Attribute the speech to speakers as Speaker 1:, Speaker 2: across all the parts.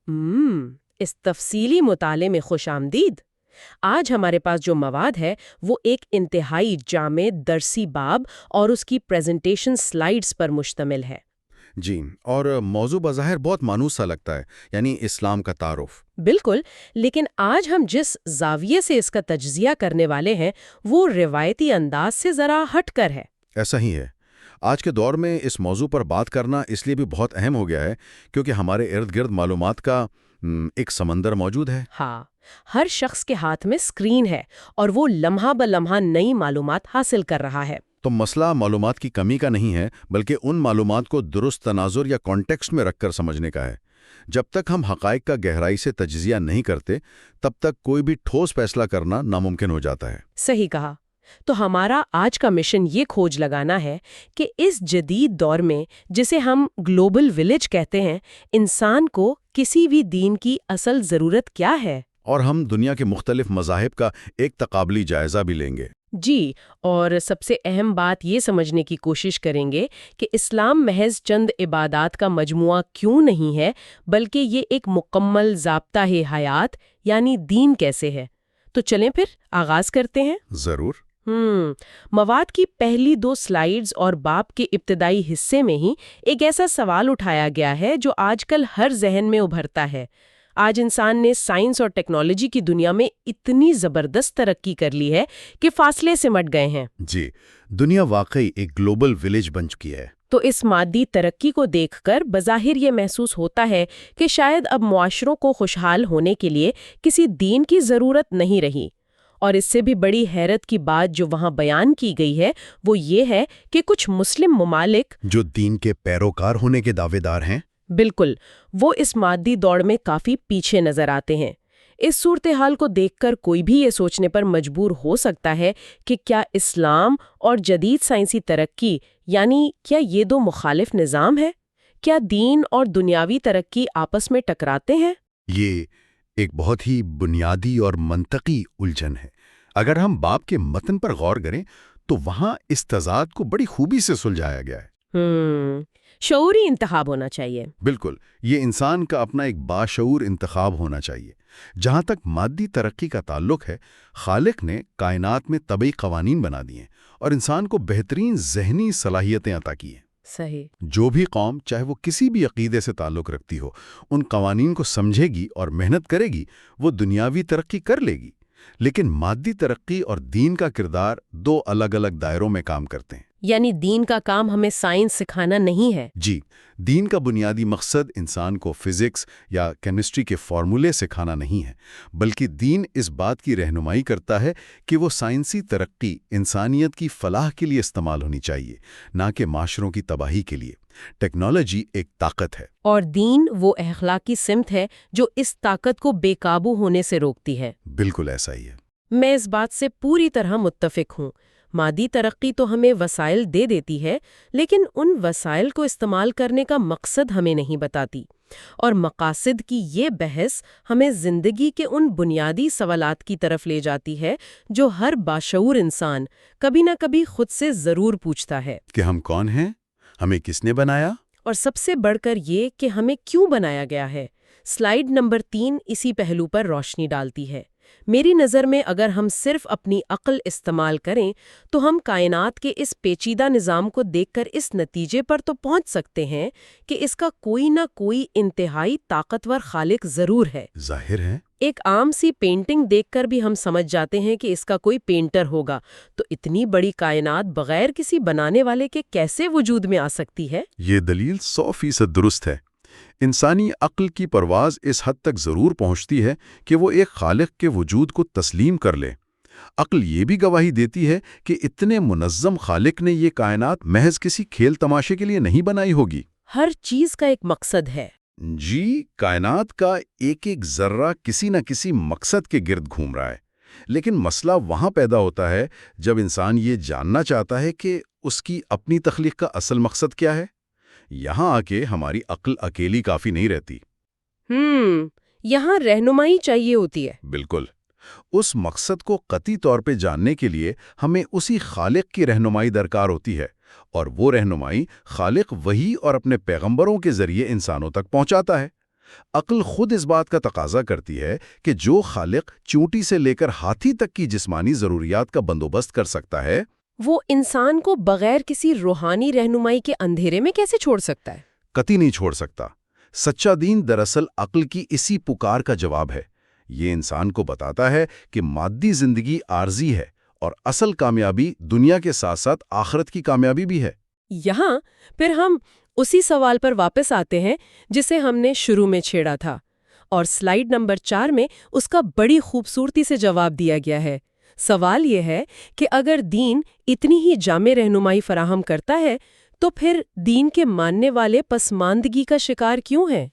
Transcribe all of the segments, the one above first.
Speaker 1: اس تفصیلی مطالعے میں خوش آمدید۔ آج ہمارے پاس جو مواد ہے وہ ایک انتہائی جامع درسی باب اور اس کی پریزنٹیشن سلائیڈز پر مشتمل ہے۔
Speaker 2: جی، اور موضوع بظاہر بہت مانوس سا لگتا ہے، یعنی اسلام کا تعارف۔
Speaker 1: بالکل، لیکن آج ہم جس زاویے سے اس کا تجزیہ کرنے والے ہیں وہ روایتی انداز سے ذرا ہٹ کر ہے۔
Speaker 2: ایسا ہی ہے۔ آج کے دور میں اس موضوع پر بات کرنا اس لیے بھی بہت اہم ہو گیا ہے کیونکہ ہمارے ارد گرد معلومات کا ایک سمندر موجود ہے۔
Speaker 1: ہاں، ہر شخص کے ہاتھ میں اسکرین ہے اور وہ لمحہ بلمحہ نئی معلومات حاصل کر رہا ہے۔
Speaker 2: تو مسئلہ معلومات کی کمی کا نہیں ہے، بلکہ ان معلومات کو درست تناظر یا کانٹیکسٹ میں رکھ کر سمجھنے کا ہے۔ جب تک ہم حقائق کا گہرائی سے تجزیہ نہیں کرتے، تب تک کوئی بھی ٹھوس فیصلہ کرنا ناممکن ہو جاتا ہے۔
Speaker 1: صحیح کہا۔ تو ہمارا آج کا مشن یہ کھوج لگانا ہے کہ اس جدید دور میں جسے ہم گلوبل ولیج کہتے ہیں، انسان کو کسی بھی دین کی اصل ضرورت کیا ہے؟
Speaker 2: اور ہم دنیا کے مختلف مذاہب کا ایک تقابلی جائزہ بھی لیں گے۔
Speaker 1: جی، اور سب سے اہم بات یہ سمجھنے کی کوشش کریں گے کہ اسلام محض چند عبادات کا مجموعہ کیوں نہیں ہے، بلکہ یہ ایک مکمل ضابطہ حیات یعنی دین کیسے ہے۔ تو چلیں پھر آغاز کرتے ہیں۔
Speaker 2: ضرور۔
Speaker 1: مواد کی پہلی 2 سلائیڈز اور باب کے ابتدائی حصے میں ہی ایک ایسا سوال اٹھایا گیا ہے جو آج کل ہر ذہن میں ابھرتا ہے۔ آج انسان نے سائنس اور ٹیکنالوجی کی دنیا میں اتنی زبردست ترقی کر لی ہے کہ فاصلے سمٹ گئے ہیں۔
Speaker 2: جی، دنیا واقعی ایک گلوبل ولیج بن چکی ہے۔
Speaker 1: تو اس مادی ترقی کو دیکھ کر بظاہر یہ محسوس ہوتا ہے کہ شاید اب معاشروں کو خوشحال ہونے کے لیے کسی دین کی ضرورت نہیں رہی۔ اور اس سے بھی بڑی حیرت کی بات جو وہاں بیان کی گئی ہے وہ یہ ہے کہ کچھ مسلم ممالک
Speaker 2: جو دین کے پیروکار ہونے کے دعوے دار ہیں،
Speaker 1: بالکل، وہ اس مادی دوڑ میں کافی پیچھے نظر آتے ہیں۔ اس صورتحال کو دیکھ کر کوئی بھی یہ سوچنے پر مجبور ہو سکتا ہے کہ کیا اسلام اور جدید سائنسی ترقی یعنی کیا یہ 2 مخالف نظام ہیں؟ کیا دین اور دنیاوی ترقی آپس میں ٹکراتے ہیں؟
Speaker 2: یہ ایک بہت ہی بنیادی اور منطقی الجھن ہے۔ اگر ہم باب کے متن پر غور کریں تو وہاں اس تضاد کو بڑی خوبی سے سلجھایا گیا ہے۔
Speaker 1: شعوری انتخاب ہونا چاہیے۔
Speaker 2: بالکل، یہ انسان کا اپنا ایک باشعور انتخاب ہونا چاہیے۔ جہاں تک مادی ترقی کا تعلق ہے، خالق نے کائنات میں طبعی قوانین بنا دیے ہیں اور انسان کو بہترین ذہنی صلاحیتیں عطا کی ہیں۔
Speaker 1: صحیح۔
Speaker 2: جو بھی قوم چاہے وہ کسی بھی عقیدے سے تعلق رکھتی ہو، ان قوانین کو سمجھے گی اور محنت کرے گی، وہ دنیاوی ترقی کر لے گی۔ لیکن مادی ترقی اور دین کا کردار 2 الگ الگ دائروں میں کام کرتے ہیں۔
Speaker 1: یعنی دین کا کام ہمیں سائنس سکھانا نہیں ہے۔
Speaker 2: جی، دین کا بنیادی مقصد انسان کو فزکس یا کیمسٹری کے فارمولے سکھانا نہیں ہے، بلکہ دین اس بات کی رہنمائی کرتا ہے کہ وہ سائنسی ترقی انسانیت کی فلاح کے لیے استعمال ہونی چاہیے، نہ کہ معاشروں کی تباہی کے لیے۔ ٹیکنالوجی ایک طاقت ہے
Speaker 1: اور دین وہ اخلاقی سمت ہے جو اس طاقت کو بے قابو ہونے سے روکتی ہے۔
Speaker 2: بالکل ایسا ہی ہے۔
Speaker 1: میں اس بات سے پوری طرح متفق ہوں۔ مادی ترقی تو ہمیں وسائل دے دیتی ہے، لیکن ان وسائل کو استعمال کرنے کا مقصد ہمیں نہیں بتاتی۔ اور مقاصد کی یہ بحث ہمیں زندگی کے ان بنیادی سوالات کی طرف لے جاتی ہے جو ہر باشعور انسان کبھی نہ کبھی خود سے ضرور پوچھتا ہے
Speaker 2: کہ ہم کون ہیں، ہمیں کس نے بنایا،
Speaker 1: اور سب سے بڑھ کر یہ کہ ہمیں کیوں بنایا گیا ہے۔ سلائیڈ نمبر 3 اسی پہلو پر روشنی ڈالتی ہے۔ میری نظر میں اگر ہم صرف اپنی عقل استعمال کریں تو ہم کائنات کے اس پیچیدہ نظام کو دیکھ کر اس نتیجے پر تو پہنچ سکتے ہیں کہ اس کا کوئی نہ کوئی انتہائی طاقتور خالق ضرور ہے۔
Speaker 2: ظاہر ہے۔
Speaker 1: ایک عام سی پینٹنگ دیکھ کر بھی ہم سمجھ جاتے ہیں کہ اس کا کوئی پینٹر ہوگا، تو اتنی بڑی کائنات بغیر کسی بنانے والے کے کیسے وجود میں آ سکتی ہے؟
Speaker 2: یہ دلیل 100% درست ہے۔ انسانی عقل کی پرواز اس حد تک ضرور پہنچتی ہے کہ وہ ایک خالق کے وجود کو تسلیم کر لے۔ عقل یہ بھی گواہی دیتی ہے کہ اتنے منظم خالق نے یہ کائنات محض کسی کھیل تماشے کے لیے نہیں بنائی ہوگی۔
Speaker 1: ہر چیز کا ایک مقصد ہے۔
Speaker 2: جی، کائنات کا ایک ایک ذرہ کسی نہ کسی مقصد کے گرد گھوم رہا ہے۔ لیکن مسئلہ وہاں پیدا ہوتا ہے جب انسان یہ جاننا چاہتا ہے کہ اس کی اپنی تخلیق کا اصل مقصد کیا ہے۔ یہاں آ کے ہماری عقل اکیلی کافی نہیں رہتی۔
Speaker 1: یہاں رہنمائی چاہیے ہوتی ہے۔
Speaker 2: بالکل۔ اس مقصد کو قطعی طور پہ جاننے کے لیے ہمیں اسی خالق کی رہنمائی درکار ہوتی ہے، اور وہ رہنمائی خالق وحی اور اپنے پیغمبروں کے ذریعے انسانوں تک پہنچاتا ہے۔ عقل خود اس بات کا تقاضا کرتی ہے کہ جو خالق چونٹی سے لے کر ہاتھی تک کی جسمانی ضروریات کا بندوبست کر سکتا ہے،
Speaker 1: وہ انسان کو بغیر کسی روحانی رہنمائی کے اندھیرے میں کیسے چھوڑ سکتا ہے؟
Speaker 2: قطعی نہیں چھوڑ سکتا۔ سچا دین دراصل عقل کی اسی پکار کا جواب ہے۔ یہ انسان کو بتاتا ہے کہ مادی زندگی عارضی ہے اور اصل کامیابی دنیا کے ساتھ ساتھ آخرت کی کامیابی بھی ہے۔
Speaker 1: یہاں پھر ہم اسی سوال پر واپس آتے ہیں جسے ہم نے شروع میں چھیڑا تھا، اور سلائیڈ نمبر 4 میں اس کا بڑی خوبصورتی سے جواب دیا گیا ہے۔ سوال یہ ہے کہ اگر دین اتنی ہی جامع رہنمائی فراہم کرتا ہے تو پھر دین کے ماننے والے پسماندگی کا شکار کیوں ہیں؟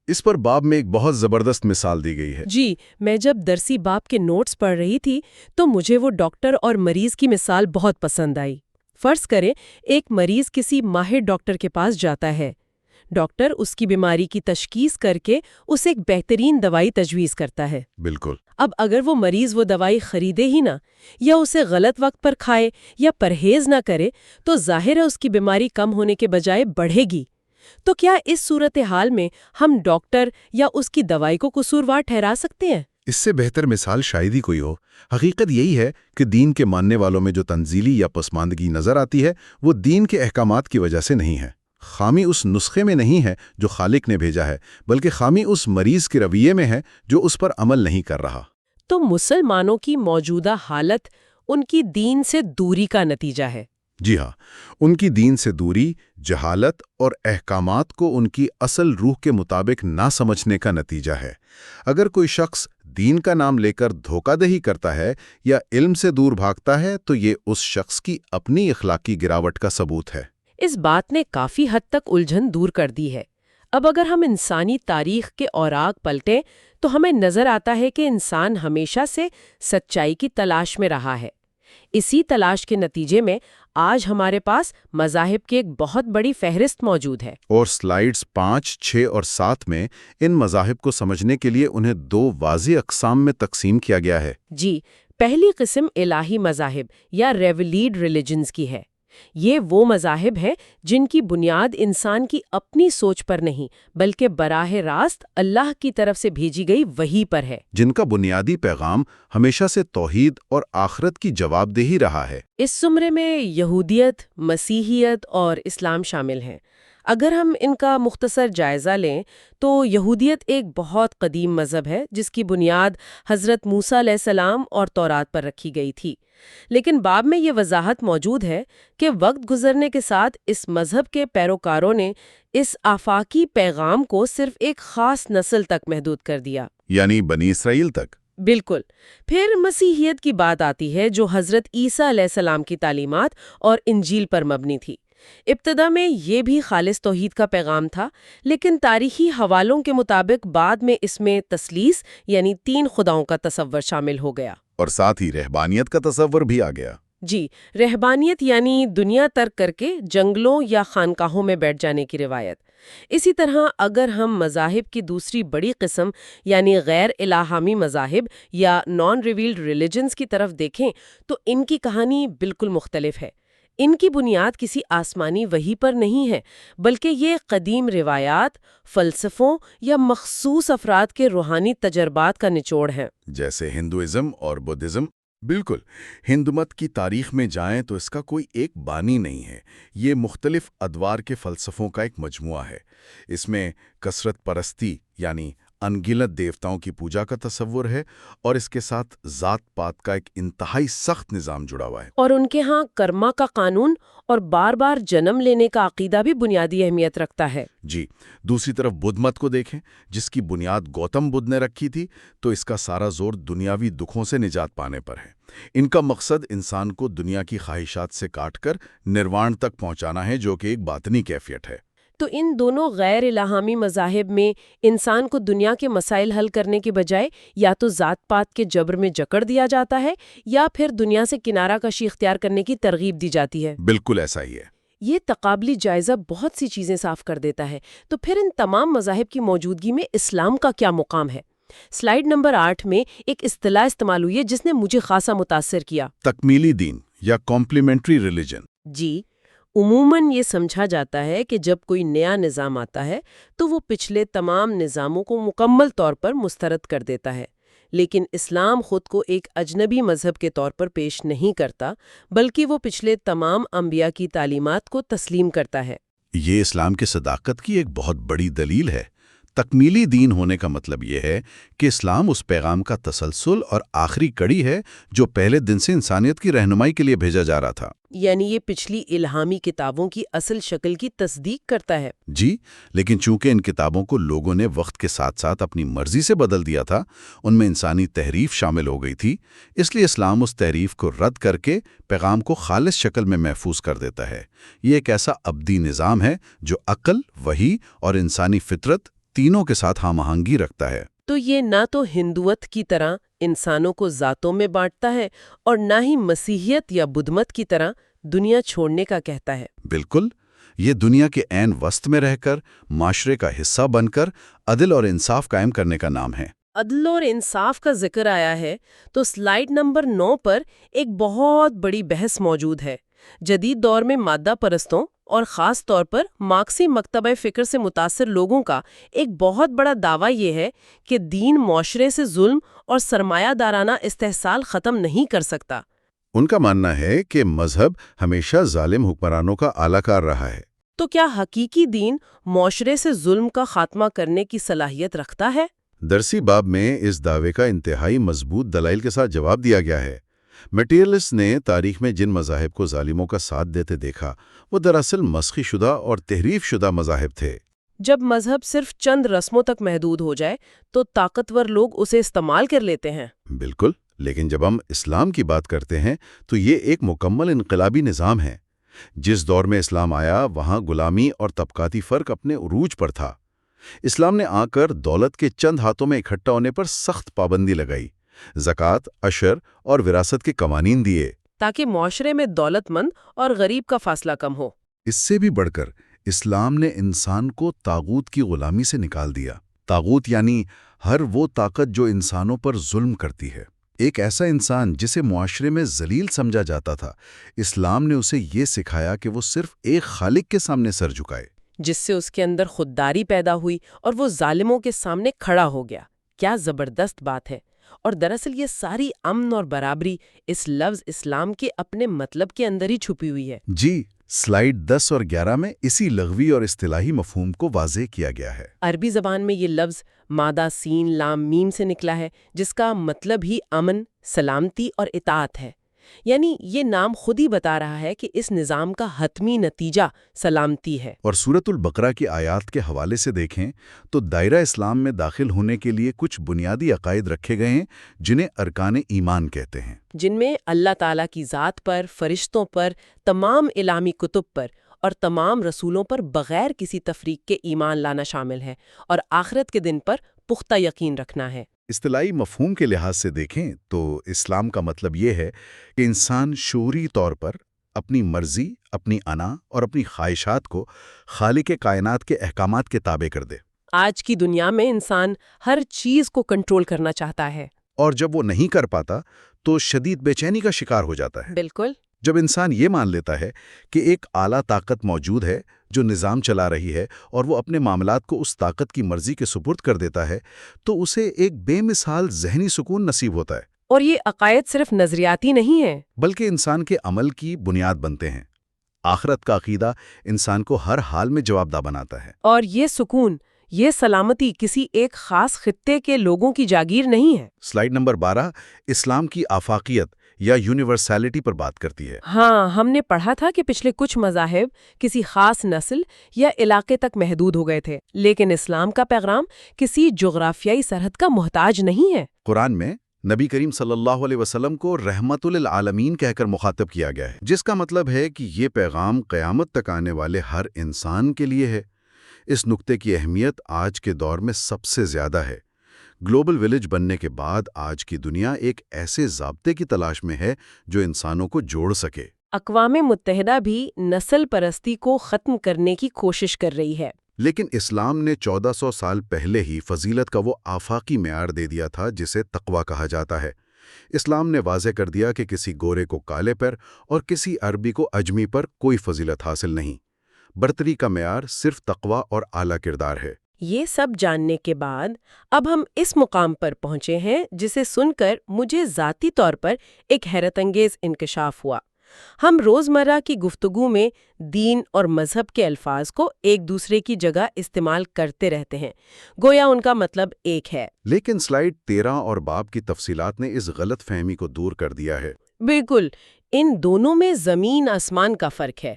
Speaker 2: اس پر باب میں ایک بہت زبردست مثال دی گئی ہے۔
Speaker 1: جی، میں جب درسی باب کے نوٹس پڑھ رہی تھی تو مجھے وہ ڈاکٹر اور مریض کی مثال بہت پسند آئی۔ فرض کریں ایک مریض کسی ماہر ڈاکٹر کے پاس جاتا ہے۔ ڈاکٹر اس کی بیماری کی تشخیص کر کے اسے ایک بہترین دوائی تجویز کرتا ہے۔
Speaker 2: بالکل۔
Speaker 1: اب اگر وہ مریض وہ دوائی خریدے ہی نہ، یا اسے غلط وقت پر کھائے یا پرہیز نہ کرے تو ظاہر ہے اس کی بیماری کم ہونے کے بجائے بڑھے گی۔ تو کیا اس صورتحال میں ہم ڈاکٹر یا اس کی دوائی کو قصوروار ٹھہرا سکتے ہیں؟
Speaker 2: اس سے بہتر مثال شاید ہی کوئی ہو۔ حقیقت یہی ہے کہ دین کے ماننے والوں میں جو تنزیلی یا پسماندگی نظر آتی ہے وہ دین کے احکامات کی وجہ سے نہیں ہے۔ خامی اس نسخے میں نہیں ہے جو خالق نے بھیجا ہے، بلکہ خامی اس مریض کے رویے میں ہے جو اس پر عمل نہیں کر رہا۔
Speaker 1: تو مسلمانوں کی موجودہ حالت ان کی دین سے دوری کا نتیجہ ہے۔
Speaker 2: جی ہاں، ان کی دین سے دوری، جہالت اور احکامات کو ان کی اصل روح کے مطابق نہ سمجھنے کا نتیجہ ہے۔ اگر کوئی شخص دین کا نام لے کر دھوکہ دہی کرتا ہے یا علم سے دور بھاگتا ہے تو یہ اس شخص کی اپنی اخلاقی گراوٹ کا ثبوت ہے۔
Speaker 1: اس بات نے کافی حد تک الجھن دور کر دی ہے۔ اب اگر ہم انسانی تاریخ کے اوراق پلٹیں تو ہمیں نظر آتا ہے کہ انسان ہمیشہ سے سچائی کی تلاش میں رہا ہے۔ اسی تلاش کے نتیجے میں آج ہمارے پاس مذاہب کی ایک بہت بڑی فہرست موجود ہے۔
Speaker 2: اور سلائیڈز 5، 6 اور 7 میں ان مذاہب کو سمجھنے کے لیے انہیں 2 واضح اقسام میں تقسیم کیا گیا ہے۔
Speaker 1: جی، پہلی قسم الہی مذاہب یا ریویلیڈ ریلیجنز کی ہے۔ یہ وہ مذاہب ہیں جن کی بنیاد انسان کی اپنی سوچ پر نہیں بلکہ براہ راست اللہ کی طرف سے بھیجی گئی وحی پر ہے،
Speaker 2: جن کا بنیادی پیغام ہمیشہ سے توحید اور آخرت کی جواب دہی رہا ہے۔
Speaker 1: اس زمرے میں یہودیت، مسیحیت اور اسلام شامل ہیں۔ اگر ہم ان کا مختصر جائزہ لیں تو یہودیت ایک بہت قدیم مذہب ہے جس کی بنیاد حضرت موسیٰ علیہ السلام اور تورات پر رکھی گئی تھی، لیکن باب میں یہ وضاحت موجود ہے کہ وقت گزرنے کے ساتھ اس مذہب کے پیروکاروں نے اس آفاقی پیغام کو صرف ایک خاص نسل تک محدود کر دیا،
Speaker 2: یعنی بنی اسرائیل تک۔
Speaker 1: بالکل۔ پھر مسیحیت کی بات آتی ہے جو حضرت عیسیٰ علیہ السلام کی تعلیمات اور انجیل پر مبنی تھی۔ ابتدا میں یہ بھی خالص توحید کا پیغام تھا، لیکن تاریخی حوالوں کے مطابق بعد میں اس میں تثلیث یعنی 3 خداؤں کا تصور شامل ہو گیا،
Speaker 2: اور ساتھ ہی رہبانیت کا تصور بھی آ گیا۔
Speaker 1: جی، رہبانیت یعنی دنیا ترک کر کے جنگلوں یا خانقاہوں میں بیٹھ جانے کی روایت۔ اسی طرح اگر ہم مذاہب کی دوسری بڑی قسم یعنی غیر الہامی مذاہب یا نان ریویلڈ ریلیجنز کی طرف دیکھیں تو ان کی کہانی بالکل مختلف ہے۔ ان کی بنیاد کسی آسمانی وحی پر نہیں ہے بلکہ یہ قدیم روایات، فلسفوں یا مخصوص افراد کے روحانی تجربات کا نچوڑ ہیں،
Speaker 2: جیسے ہندوازم اور بدھزم۔ بالکل، ہندو مت کی تاریخ میں جائیں تو اس کا کوئی ایک بانی نہیں ہے، یہ مختلف ادوار کے فلسفوں کا ایک مجموعہ ہے۔ اس میں کثرت پرستی یعنی انگنت دیوتاؤں کی پوجا کا تصور ہے، اور اس کے ساتھ ذات پات کا ایک انتہائی سخت نظام جڑا ہوا ہے۔
Speaker 1: اور ان کے ہاں کرما کا قانون اور بار بار جنم لینے کا عقیدہ بھی بنیادی اہمیت رکھتا ہے۔
Speaker 2: جی، دوسری طرف بدھ مت کو دیکھیں، جس کی بنیاد گوتم بدھ نے رکھی تھی، تو اس کا سارا زور دنیاوی دکھوں سے نجات پانے پر ہے۔ ان کا مقصد انسان کو دنیا کی خواہشات سے کاٹ کر نروان تک پہنچانا ہے، جو کہ ایک باطنی کیفیت ہے۔
Speaker 1: تو ان دونوں غیر الہامی مذاہب میں انسان کو دنیا کے مسائل حل کرنے کے بجائے یا تو ذات پات کے جبر میں جکڑ دیا جاتا ہے یا پھر دنیا سے کنارہ کشی اختیار کرنے کی ترغیب دی جاتی ہے۔
Speaker 2: بالکل ایسا ہی ہے۔
Speaker 1: یہ تقابلی جائزہ بہت سی چیزیں صاف کر دیتا ہے۔ تو پھر ان تمام مذاہب کی موجودگی میں اسلام کا کیا مقام ہے؟ سلائیڈ نمبر 8 میں ایک اصطلاح استعمال ہوئی ہے جس نے مجھے خاصا متاثر کیا،
Speaker 2: تکمیلی دین یا کمپلیمنٹری ریلیجن۔
Speaker 1: جی، عموماً یہ سمجھا جاتا ہے کہ جب کوئی نیا نظام آتا ہے تو وہ پچھلے تمام نظاموں کو مکمل طور پر مسترد کر دیتا ہے، لیکن اسلام خود کو ایک اجنبی مذہب کے طور پر پیش نہیں کرتا، بلکہ وہ پچھلے تمام انبیاء کی تعلیمات کو تسلیم کرتا ہے۔
Speaker 2: یہ اسلام کی صداقت کی ایک بہت بڑی دلیل ہے۔ تکمیلی دین ہونے کا مطلب یہ ہے کہ اسلام اس پیغام کا تسلسل اور آخری کڑی ہے جو پہلے دن سے انسانیت کی رہنمائی کے لیے بھیجا جا رہا تھا۔
Speaker 1: یعنی یہ پچھلی الہامی کتابوں کی اصل شکل کی تصدیق کرتا ہے۔
Speaker 2: جی، لیکن چونکہ ان کتابوں کو لوگوں نے وقت کے ساتھ ساتھ اپنی مرضی سے بدل دیا تھا، ان میں انسانی تحریف شامل ہو گئی تھی، اس لیے اسلام اس تحریف کو رد کر کے پیغام کو خالص شکل میں محفوظ کر دیتا ہے۔ یہ ایک ایسا ابدی نظام ہے جو عقل، وحی اور انسانی فطرت تینوں کے ساتھ ہم آہنگی رکھتا ہے۔
Speaker 1: تو یہ نہ تو ہندوت کی طرح انسانوں کو ذاتوں میں بانٹتا ہے اور نہ ہی مسیحیت یا بدھ مت کی طرح دنیا چھوڑنے کا کہتا ہے۔
Speaker 2: بالکل، یہ دنیا کے عین وسط میں رہ کر، معاشرے کا حصہ بن کر عدل اور انصاف قائم کرنے کا نام ہے۔
Speaker 1: عدل اور انصاف کا ذکر آیا ہے تو سلائیڈ نمبر 9 پر ایک بہت بڑی بحث موجود ہے۔ جدید دور میں مادہ پرستوں اور خاص طور پر مارکسی مکتبہ فکر سے متاثر لوگوں کا ایک بہت بڑا دعویٰ یہ ہے کہ دین معاشرے سے ظلم اور سرمایہ دارانہ استحصال ختم نہیں کر سکتا۔
Speaker 2: ان کا ماننا ہے کہ مذہب ہمیشہ ظالم حکمرانوں کا اعلی کار رہا ہے۔
Speaker 1: تو کیا حقیقی دین معاشرے سے ظلم کا خاتمہ کرنے کی صلاحیت رکھتا ہے؟
Speaker 2: درسی باب میں اس دعوے کا انتہائی مضبوط دلائل کے ساتھ جواب دیا گیا ہے۔ میٹیریلسٹ نے تاریخ میں جن مذاہب کو ظالموں کا ساتھ دیتے دیکھا، وہ دراصل مسخی شدہ اور تحریف شدہ مذاہب تھے۔
Speaker 1: جب مذہب صرف چند رسموں تک محدود ہو جائے تو طاقتور لوگ اسے استعمال کر لیتے ہیں۔
Speaker 2: بالکل، لیکن جب ہم اسلام کی بات کرتے ہیں تو یہ ایک مکمل انقلابی نظام ہے۔ جس دور میں اسلام آیا وہاں غلامی اور طبقاتی فرق اپنے عروج پر تھا۔ اسلام نے آ کر دولت کے چند ہاتھوں میں اکٹھا ہونے پر سخت پابندی لگائی، زکوٰۃ، عشر اور وراثت کے قوانین دیے،
Speaker 1: تاکہ معاشرے میں دولت مند اور غریب کا فاصلہ کم ہو۔
Speaker 2: اس سے بھی بڑھ کر اسلام نے انسان کو طاغوت کی غلامی سے نکال دیا۔ طاغوت یعنی ہر وہ طاقت جو انسانوں پر ظلم کرتی ہے۔ ایک ایسا انسان جسے معاشرے میں ذلیل سمجھا جاتا تھا، اسلام نے اسے یہ سکھایا کہ وہ صرف ایک خالق کے سامنے سر جھکائے،
Speaker 1: جس سے اس کے اندر خودداری پیدا ہوئی اور وہ ظالموں کے سامنے کھڑا ہو گیا۔ کیا زبردست بات ہے! اور دراصل یہ ساری امن اور برابری اس لفظ اسلام کے اپنے مطلب کے اندر ہی چھپی ہوئی ہے۔
Speaker 2: جی، سلائیڈ 10 اور 11 میں اسی لغوی اور اصطلاحی مفہوم کو واضح کیا گیا ہے۔
Speaker 1: عربی زبان میں یہ لفظ مادہ سین لام میم سے نکلا ہے، جس کا مطلب ہی امن، سلامتی اور اطاعت ہے۔ یعنی یہ نام خود ہی بتا رہا ہے کہ اس نظام کا حتمی نتیجہ سلامتی ہے۔
Speaker 2: اور سورۃ البقرہ کی آیات کے حوالے سے دیکھیں تو دائرہ اسلام میں داخل ہونے کے لیے کچھ بنیادی عقائد رکھے گئے ہیں جنہیں ارکان ایمان کہتے ہیں،
Speaker 1: جن میں اللہ تعالیٰ کی ذات پر، فرشتوں پر، تمام الہامی کتب پر اور تمام رسولوں پر بغیر کسی تفریق کے ایمان لانا شامل ہے، اور آخرت کے دن پر پختہ یقین رکھنا ہے۔
Speaker 2: اصطلاحی مفہوم کے لحاظ سے دیکھیں تو اسلام کا مطلب یہ ہے کہ انسان شعوری طور پر اپنی مرضی، اپنی انا اور اپنی خواہشات کو خالق کائنات کے احکامات کے تابع کر دے۔
Speaker 1: آج کی دنیا میں انسان ہر چیز کو کنٹرول کرنا چاہتا ہے،
Speaker 2: اور جب وہ نہیں کر پاتا تو شدید بے چینی کا شکار ہو جاتا ہے۔
Speaker 1: بالکل۔
Speaker 2: جب انسان یہ مان لیتا ہے کہ ایک اعلیٰ طاقت موجود ہے جو نظام چلا رہی ہے اور وہ اپنے معاملات کو اس طاقت کی مرضی کے سپرد کر دیتا ہے تو اسے ایک بے مثال ذہنی سکون نصیب ہوتا ہے،
Speaker 1: اور یہ عقائد صرف نظریاتی نہیں ہیں،
Speaker 2: بلکہ انسان کے عمل کی بنیاد بنتے ہیں۔ آخرت کا عقیدہ انسان کو ہر حال میں جوابدہ بناتا ہے۔
Speaker 1: اور یہ سکون، یہ سلامتی کسی ایک خاص خطے کے لوگوں کی جاگیر نہیں ہے۔
Speaker 2: سلائیڈ نمبر 12 اسلام کی آفاقیت یا یونیورسیلٹی پر بات کرتی ہے۔
Speaker 1: ہاں، ہم نے پڑھا تھا کہ پچھلے کچھ مذاہب کسی خاص نسل یا علاقے تک محدود ہو گئے تھے، لیکن اسلام کا پیغام کسی جغرافیائی سرحد کا محتاج نہیں ہے۔
Speaker 2: قرآن میں نبی کریم صلی اللہ علیہ وسلم کو رحمت للعالمین کہہ کر مخاطب کیا گیا ہے، جس کا مطلب ہے کہ یہ پیغام قیامت تک آنے والے ہر انسان کے لیے ہے۔ اس نقطے کی اہمیت آج کے دور میں سب سے زیادہ ہے۔ گلوبل ولیج بننے کے بعد آج کی دنیا ایک ایسے ضابطے کی تلاش میں ہے جو انسانوں کو جوڑ سکے۔
Speaker 1: اقوام متحدہ بھی نسل پرستی کو ختم کرنے کی کوشش کر رہی ہے،
Speaker 2: لیکن اسلام نے 1400 سال پہلے ہی فضیلت کا وہ آفاقی معیار دے دیا تھا جسے تقویٰ کہا جاتا ہے۔ اسلام نے واضح کر دیا کہ کسی گورے کو کالے پر اور کسی عربی کو اجمی پر کوئی فضیلت حاصل نہیں۔ برتری کا معیار صرف تقوی اور اعلیٰ کردار ہے۔
Speaker 1: یہ سب جاننے کے بعد اب ہم اس مقام پر پہنچے ہیں جسے سن کر مجھے ذاتی طور پر ایک حیرت انگیز انکشاف ہوا۔ ہم روزمرہ کی گفتگو میں دین اور مذہب کے الفاظ کو ایک دوسرے کی جگہ استعمال کرتے رہتے ہیں، گویا ان کا مطلب ایک ہے۔
Speaker 2: لیکن سلائیڈ 13 اور باب کی تفصیلات نے اس غلط فہمی کو دور کر دیا ہے۔
Speaker 1: بالکل، ان دونوں میں زمین آسمان کا فرق ہے۔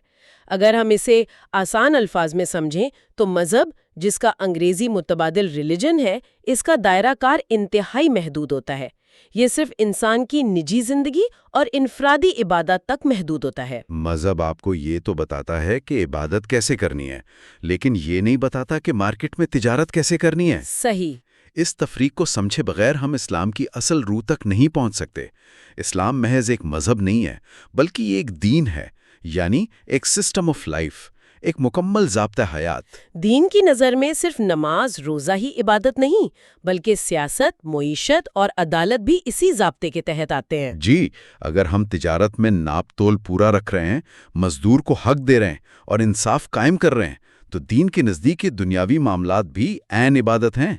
Speaker 1: اگر ہم اسے آسان الفاظ میں سمجھیں تو مذہب، جس کا انگریزی متبادل ریلیجن ہے، اس کا دائرہ کار انتہائی محدود ہوتا ہے۔ یہ صرف انسان کی نجی زندگی اور انفرادی عبادات تک محدود ہوتا ہے۔
Speaker 2: مذہب آپ کو یہ تو بتاتا ہے کہ عبادت کیسے کرنی ہے، لیکن یہ نہیں بتاتا کہ مارکیٹ میں تجارت کیسے کرنی ہے۔
Speaker 1: صحیح۔
Speaker 2: اس تفریق کو سمجھے بغیر ہم اسلام کی اصل روح تک نہیں پہنچ سکتے۔ اسلام محض ایک مذہب نہیں ہے، بلکہ یہ ایک دین ہے، یعنی ایک سسٹم آف لائف، ایک مکمل ضابطہ حیات۔
Speaker 1: دین کی نظر میں صرف نماز روزہ ہی عبادت نہیں، بلکہ سیاست، معیشت اور عدالت بھی اسی ضابطے کے تحت آتے ہیں۔
Speaker 2: جی، اگر ہم تجارت میں ناپ تول پورا رکھ رہے ہیں، مزدور کو حق دے رہے ہیں اور انصاف قائم کر رہے ہیں، تو دین کے نزدیک یہ دنیاوی معاملات بھی عین عبادت ہیں۔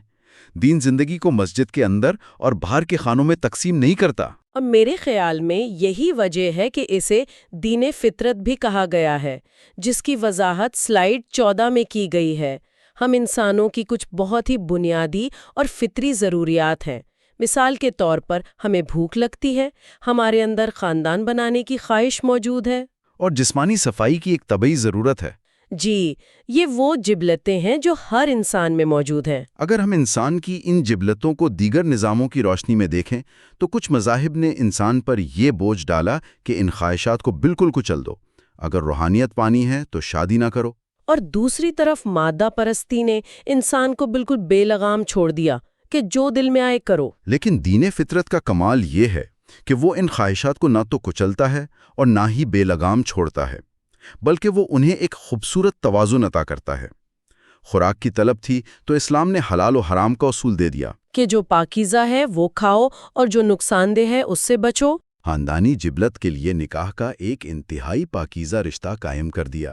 Speaker 2: دین زندگی کو مسجد کے اندر اور باہر کے خانوں میں تقسیم نہیں کرتا۔
Speaker 1: اور میرے خیال میں یہی وجہ ہے کہ اسے دین فطرت بھی کہا گیا ہے، جس کی وضاحت سلائیڈ 14 میں کی گئی ہے۔ ہم انسانوں کی کچھ بہت ہی بنیادی اور فطری ضروریات ہیں۔ مثال کے طور پر ہمیں بھوک لگتی ہے، ہمارے اندر خاندان بنانے کی خواہش موجود ہے،
Speaker 2: اور جسمانی صفائی کی ایک طبعی ضرورت ہے۔
Speaker 1: جی، یہ وہ جبلتیں ہیں جو ہر انسان میں موجود ہیں۔
Speaker 2: اگر ہم انسان کی ان جبلتوں کو دیگر نظاموں کی روشنی میں دیکھیں تو کچھ مذاہب نے انسان پر یہ بوجھ ڈالا کہ ان خواہشات کو بالکل کچل دو۔ اگر روحانیت پانی ہے تو شادی نہ کرو۔
Speaker 1: اور دوسری طرف مادہ پرستی نے انسان کو بالکل بے لگام چھوڑ دیا کہ جو دل میں آئے کرو۔
Speaker 2: لیکن دین فطرت کا کمال یہ ہے کہ وہ ان خواہشات کو نہ تو کچلتا ہے اور نہ ہی بے لگام چھوڑتا ہے، بلکہ وہ انہیں ایک خوبصورت توازن عطا کرتا ہے۔ خوراک کی طلب تھی تو اسلام نے حلال و حرام کا اصول دے دیا
Speaker 1: کہ جو پاکیزہ ہے وہ کھاؤ اور جو نقصان دہ ہے اس سے بچو۔
Speaker 2: خاندانی جبلت کے لیے نکاح کا ایک انتہائی پاکیزہ رشتہ قائم کر دیا۔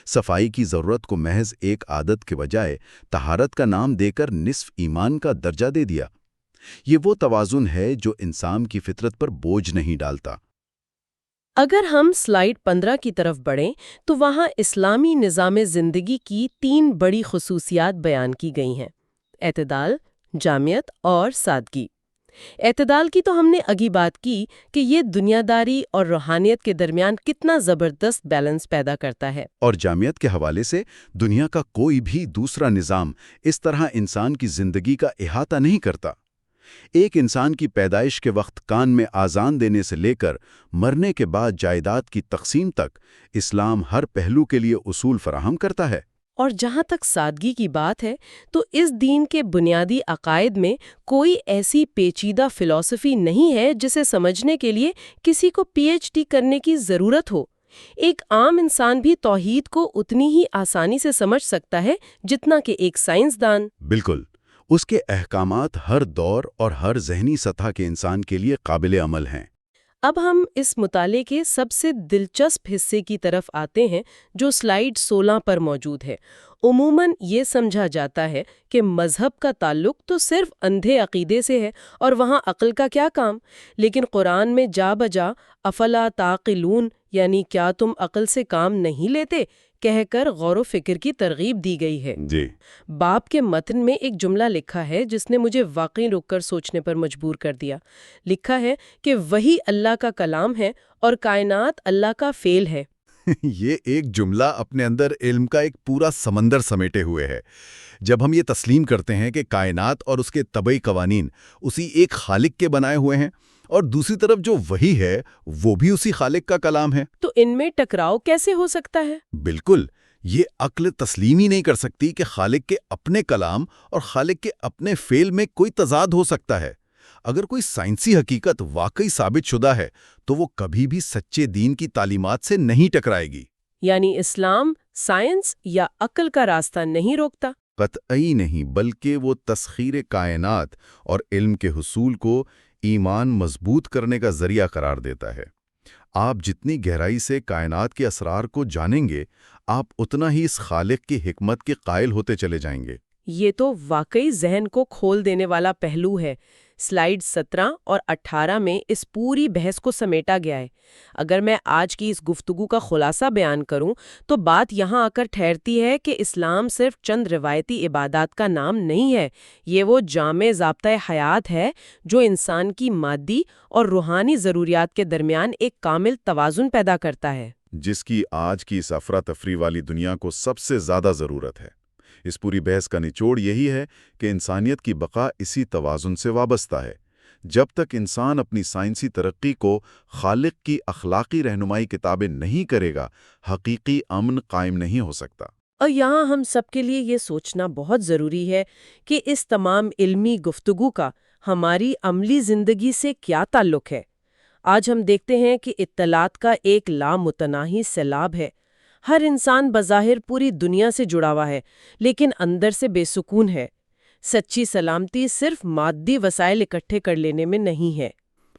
Speaker 2: صفائی کی ضرورت کو محض ایک عادت کے بجائے طہارت کا نام دے کر نصف ایمان کا درجہ دے دیا۔ یہ وہ توازن ہے جو انسان کی فطرت پر بوجھ نہیں ڈالتا۔
Speaker 1: اگر ہم سلائیڈ 15 کی طرف بڑھیں تو وہاں اسلامی نظام زندگی کی 3 بڑی خصوصیات بیان کی گئی ہیں: اعتدال، جامعیت اور سادگی۔ اعتدال کی تو ہم نے اگی بات کی کہ یہ دنیا داری اور روحانیت کے درمیان کتنا زبردست بیلنس پیدا کرتا ہے۔
Speaker 2: اور جامعیت کے حوالے سے دنیا کا کوئی بھی دوسرا نظام اس طرح انسان کی زندگی کا احاطہ نہیں کرتا۔ ایک انسان کی پیدائش کے وقت کان میں آذان دینے سے لے کر مرنے کے بعد جائیداد کی تقسیم تک اسلام ہر پہلو کے لیے اصول فراہم کرتا ہے۔
Speaker 1: اور جہاں تک سادگی کی بات ہے تو اس دین کے بنیادی عقائد میں کوئی ایسی پیچیدہ فلسفی نہیں ہے جسے سمجھنے کے لیے کسی کو پی ایچ ڈی کرنے کی ضرورت ہو۔ ایک عام انسان بھی توحید کو اتنی ہی آسانی سے سمجھ سکتا ہے جتنا کہ ایک سائنسدان۔
Speaker 2: بالکل، اس کے احکامات ہر دور اور ہر ذہنی سطح کے انسان کے لیے قابل عمل ہیں۔
Speaker 1: اب ہم اس مطالعے کے سب سے دلچسپ حصے کی طرف آتے ہیں جو سلائیڈ 16 پر موجود ہے۔ عموماً یہ سمجھا جاتا ہے کہ مذہب کا تعلق تو صرف اندھے عقیدے سے ہے اور وہاں عقل کا کیا کام، لیکن قرآن میں جا بجا افلا تعقلون، یعنی کیا تم عقل سے کام نہیں لیتے، کہہ کر غور و فکر کی ترغیب دی گئی ہے۔
Speaker 2: جی،
Speaker 1: باب کے متن میں ایک جملہ لکھا ہے جس نے مجھے واقعی رک کر سوچنے پر مجبور کر دیا۔ لکھا ہے کہ وہی اللہ کا کلام ہے اور کائنات اللہ کا فعل ہے۔
Speaker 2: یہ ایک جملہ اپنے اندر علم کا ایک پورا سمندر سمیٹے ہوئے ہے۔ جب ہم یہ تسلیم کرتے ہیں کہ کائنات اور اس کے طبعی قوانین اسی ایک خالق کے بنائے ہوئے ہیں اور دوسری طرف جو وحی ہے وہ بھی اسی خالق کا کلام ہے،
Speaker 1: تو ان میں ٹکراؤ کیسے ہو سکتا ہے؟
Speaker 2: بالکل، یہ عقل تسلیم ہی نہیں کر سکتی کہ خالق کے اپنے کلام اور خالق کے اپنے فعل میں کوئی تضاد ہو سکتا ہے۔ اگر کوئی سائنسی حقیقت واقعی ثابت شدہ ہے تو وہ کبھی بھی سچے دین کی تعلیمات سے نہیں ٹکرائے گی۔
Speaker 1: یعنی اسلام سائنس یا عقل کا راستہ نہیں روکتا؟
Speaker 2: قطعی نہیں، بلکہ وہ تسخیر کائنات اور علم کے حصول کو ایمان مضبوط کرنے کا ذریعہ قرار دیتا ہے۔ آپ جتنی گہرائی سے کائنات کے اسرار کو جانیں گے، آپ اتنا ہی اس خالق کی حکمت کے قائل ہوتے چلے جائیں گے۔
Speaker 1: یہ تو واقعی ذہن کو کھول دینے والا پہلو ہے۔ سلائیڈ 17 اور 18 میں اس پوری بحث کو سمیٹا گیا ہے۔ اگر میں آج کی اس گفتگو کا خلاصہ بیان کروں تو بات یہاں آ کر ٹھہرتی ہے کہ اسلام صرف چند روایتی عبادات کا نام نہیں ہے، یہ وہ جامع ضابطۂ حیات ہے جو انسان کی مادی اور روحانی ضروریات کے درمیان ایک کامل توازن پیدا کرتا ہے،
Speaker 2: جس کی آج کی اس افراتفری والی دنیا کو سب سے زیادہ ضرورت ہے۔ اس پوری بحث کا نچوڑ یہی ہے کہ انسانیت کی بقا اسی توازن سے وابستہ ہے۔ جب تک انسان اپنی سائنسی ترقی کو خالق کی اخلاقی رہنمائی کے تابع نہیں کرے گا، حقیقی امن قائم نہیں ہو سکتا۔
Speaker 1: اور یہاں ہم سب کے لیے یہ سوچنا بہت ضروری ہے کہ اس تمام علمی گفتگو کا ہماری عملی زندگی سے کیا تعلق ہے۔ آج ہم دیکھتے ہیں کہ اطلاعات کا ایک لامتناہی سیلاب ہے۔ ہر انسان بظاہر پوری دنیا سے جڑا ہوا ہے، لیکن اندر سے بے سکون ہے۔ سچی سلامتی صرف مادی وسائل اکٹھے کر لینے میں نہیں ہے۔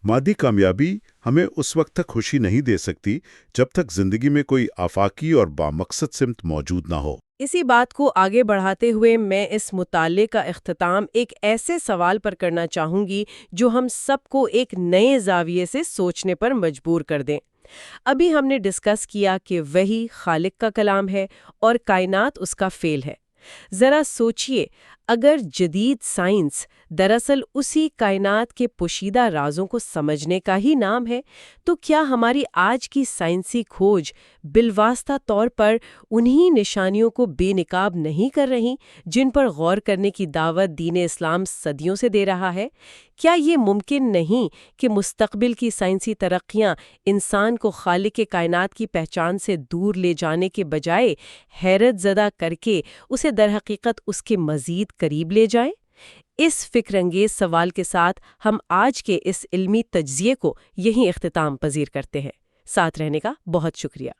Speaker 2: مادی کامیابی ہمیں اس وقت تک خوشی نہیں دے سکتی جب تک زندگی میں کوئی آفاقی اور بامقصد سمت موجود نہ ہو۔
Speaker 1: اسی بات کو آگے بڑھاتے ہوئے میں اس مطالعے کا اختتام ایک ایسے سوال پر کرنا چاہوں گی جو ہم سب کو ایک نئے زاویے سے سوچنے پر مجبور کر دیں۔ ابھی ہم نے ڈسکس کیا کہ وحی خالق کا کلام ہے اور کائنات اس کا فعل ہے۔ ذرا سوچئے، اگر جدید سائنس دراصل اسی کائنات کے پوشیدہ رازوں کو سمجھنے کا ہی نام ہے، تو کیا ہماری آج کی سائنسی کھوج بالواسطہ طور پر انہی نشانیوں کو بے نقاب نہیں کر رہی جن پر غور کرنے کی دعوت دین اسلام صدیوں سے دے رہا ہے؟ کیا یہ ممکن نہیں کہ مستقبل کی سائنسی ترقیاں انسان کو خالق کائنات کی پہچان سے دور لے جانے کے بجائے حیرت زدہ کر کے اسے درحقیقت اس کے مزید قریب لے جائیں؟ اس فکر انگیز سوال کے ساتھ ہم آج کے اس علمی تجزیے کو یہیں اختتام پذیر کرتے ہیں۔ ساتھ رہنے کا بہت شکریہ۔